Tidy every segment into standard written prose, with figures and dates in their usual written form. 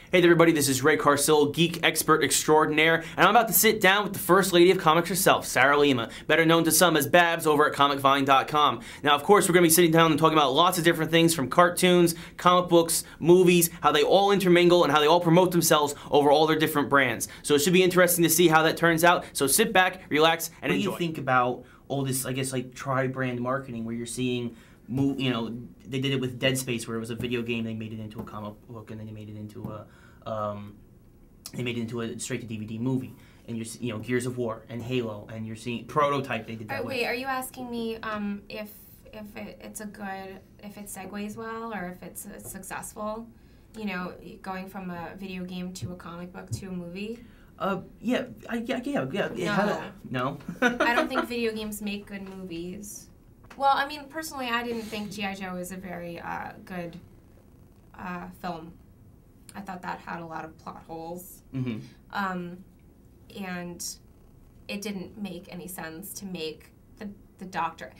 Hey there everybody, this is Ray Carsillo, geek expert extraordinaire, and I'm about to sit down with the first lady of comics herself, Sara Lima, better known to some as Babs over at comicvine.com. Now, of course, we're going to be sitting down and talking about lots of different things from cartoons, comic books, movies, how they all intermingle, and how they all promote themselves over all their different brands. So it should be interesting to see how that turns out. So sit back, relax, and enjoy. What do you think about all this, I guess, like tri-brand marketing where you're seeing, you know, they did it with Dead Space where it was a video game, they made it into a comic book, and then they made it into a straight to DVD movie, and you're, you know, Gears of War and Halo, and you're seeing Prototype. They did that. Wait, are you asking me if it's a good, if it segues well, or if it's successful? You know, going from a video game to a comic book to a movie. Yeah. No. I don't think video games make good movies. Well, I mean, personally, I didn't think G.I. Joe was a very good film. I thought that had a lot of plot holes. Mm-hmm. And it didn't make any sense to make the Doctor.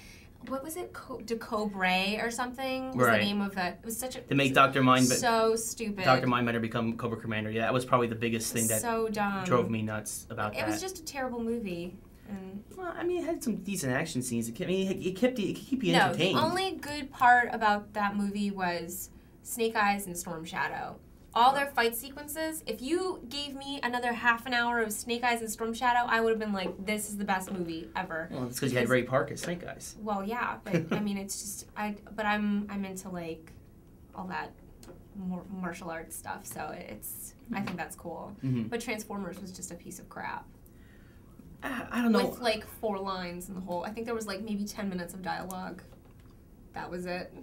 What was it? Cobra or something was the name of that. It was such a... To make Dr. Mind... So stupid. Dr. Mindbender become Cobra Commander. Yeah, that was probably the biggest thing that so dumb. Drove me nuts about that. It was just a terrible movie. And well, I mean, it had some decent action scenes. It kept you entertained. No, the only good part about that movie was Snake Eyes and Storm Shadow. All their fight sequences, if you gave me another half an hour of Snake Eyes and Storm Shadow, I would have been like, this is the best movie ever. Well, it's because you had Ray Park as Snake Eyes. Well, yeah, but I mean, it's just, I'm into like all that martial arts stuff, so I think that's cool. Mm-hmm. But Transformers was just a piece of crap. I don't know. With like 4 lines in the whole, I think there was like maybe 10 minutes of dialogue. That was it.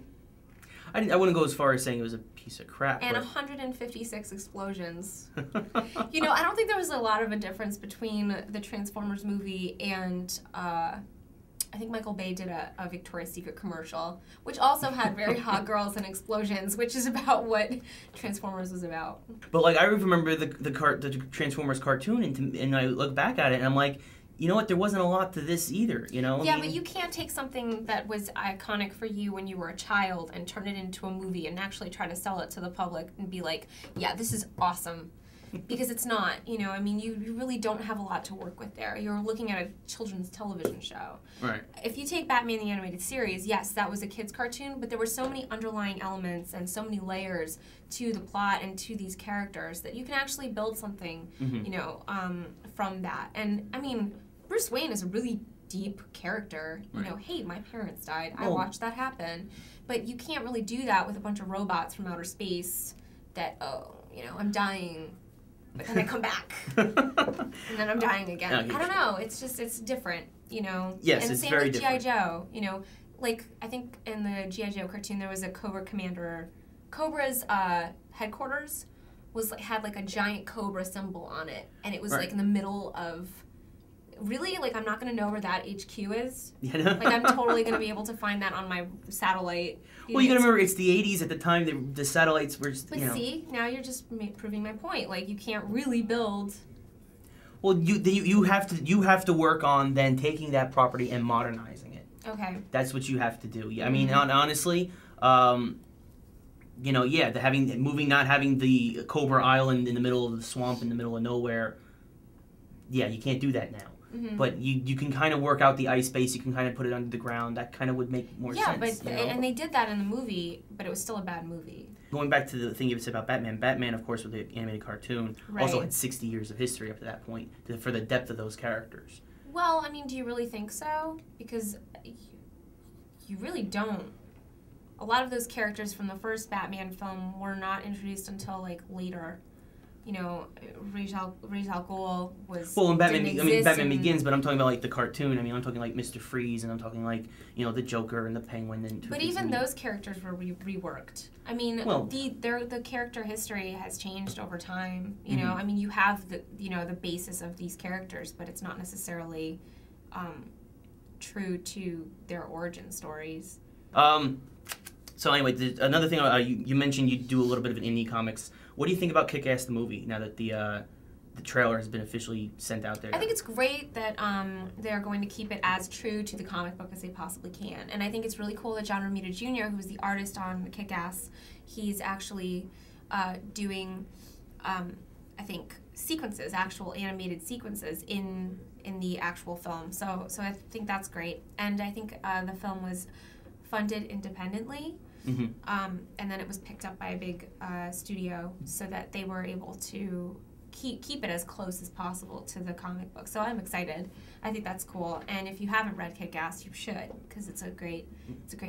I wouldn't go as far as saying it was a piece of crap. And 156 explosions. You know, I don't think there was a lot of a difference between the Transformers movie and I think Michael Bay did a Victoria's Secret commercial, which also had very hot girls and explosions, which is about what Transformers was about. But like, I remember the Transformers cartoon, and I look back at it, and I'm like, you know what? There wasn't a lot to this either, you know? Yeah, but you can't take something that was iconic for you when you were a child and turn it into a movie and actually try to sell it to the public and be like, yeah, this is awesome. Because it's not, you know, I mean, you really don't have a lot to work with there. You're looking at a children's television show. Right. If you take Batman the Animated Series, yes, that was a kid's cartoon, but there were so many underlying elements and so many layers to the plot and to these characters that you can actually build something, you know, from that. And, I mean, Bruce Wayne is a really deep character. You know, hey, my parents died. I watched that happen. But you can't really do that with a bunch of robots from outer space that, oh, you know, I'm dying, but then I come back. And then I'm dying again. I don't know. It's just, it's different, you know. Yes, and it's same very with different. G.I. Joe, you know. Like, I think in the G.I. Joe cartoon there was a Cobra commander. Cobra's headquarters had like a giant Cobra symbol on it. And it was like in the middle of... Really? Like, I'm not going to know where that HQ is? Yeah, no. Like, I'm totally going to be able to find that on my satellite. Well, you got to remember, it's the 80s at the time. The satellites were just, but you know. See, now you're just proving my point. Like, you can't really build... Well, you have to work on then taking that property and modernizing it. Okay. That's what you have to do. I mean, honestly, you know, yeah, not having the Cobra Island in the middle of the swamp in the middle of nowhere. Yeah, you can't do that now. Mm-hmm. But you can kind of work out the ice base. You can kind of put it under the ground. That kind of would make more sense. Yeah, but and they did that in the movie, but it was still a bad movie. Going back to the thing you said about Batman. Batman, of course, with the animated cartoon, also had 60 years of history up to that point for the depth of those characters. Well, I mean, do you really think so? Because you really don't. A lot of those characters from the first Batman film were not introduced until like later. You know, Ra's al Ghul was... Well, in Batman Begins, but I'm talking about, like, the cartoon. I mean, I'm talking, like, Mr. Freeze, and I'm talking, like, you know, the Joker and the Penguin. And but even those characters were reworked. I mean, the character history has changed over time. You know, I mean, you have the basis of these characters, but it's not necessarily true to their origin stories. So anyway, another thing, you mentioned you do a little bit of an indie comics. What do you think about Kick-Ass the movie now that the trailer has been officially sent out there? I think it's great that they're going to keep it as true to the comic book as they possibly can. And I think it's really cool that John Romita Jr., who's the artist on Kick-Ass, he's actually doing I think sequences, actual animated sequences in the actual film. So I think that's great. And I think the film was funded independently. Mm-hmm. And then it was picked up by a big studio so that they were able to keep it as close as possible to the comic book. So I'm excited. I think that's cool. And if you haven't read Kick-Ass, you should, because it's a great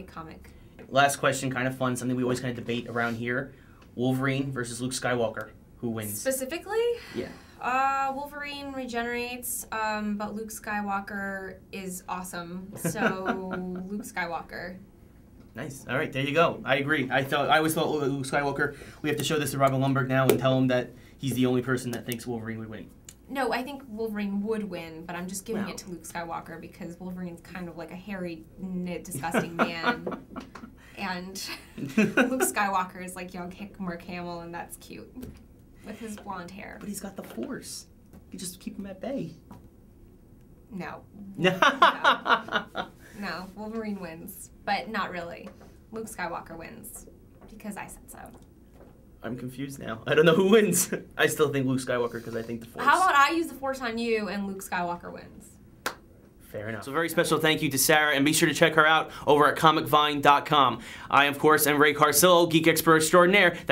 comic. Last question, kind of fun, something we always kind of debate around here. Wolverine versus Luke Skywalker. Who wins? Specifically? Yeah. Wolverine regenerates, but Luke Skywalker is awesome. So Luke Skywalker. Nice. All right, there you go. I agree. I always thought Luke Skywalker. We have to show this to Robin Lundberg now and tell him that he's the only person that thinks Wolverine would win. No, I think Wolverine would win, but I'm just giving it to Luke Skywalker because Wolverine's kind of like a hairy, disgusting man. And Luke Skywalker is like young Mark Hamill, and that's cute with his blonde hair. But he's got the Force. You just keep him at bay. No. No, Wolverine wins, but not really. Luke Skywalker wins because I said so. I'm confused now. I don't know who wins. I still think Luke Skywalker because I think the Force. How about I use the Force on you and Luke Skywalker wins? Fair enough. So a very special thank you to Sara, and be sure to check her out over at comicvine.com. I, of course, am Ray Carsillo, geek expert extraordinaire. Thanks.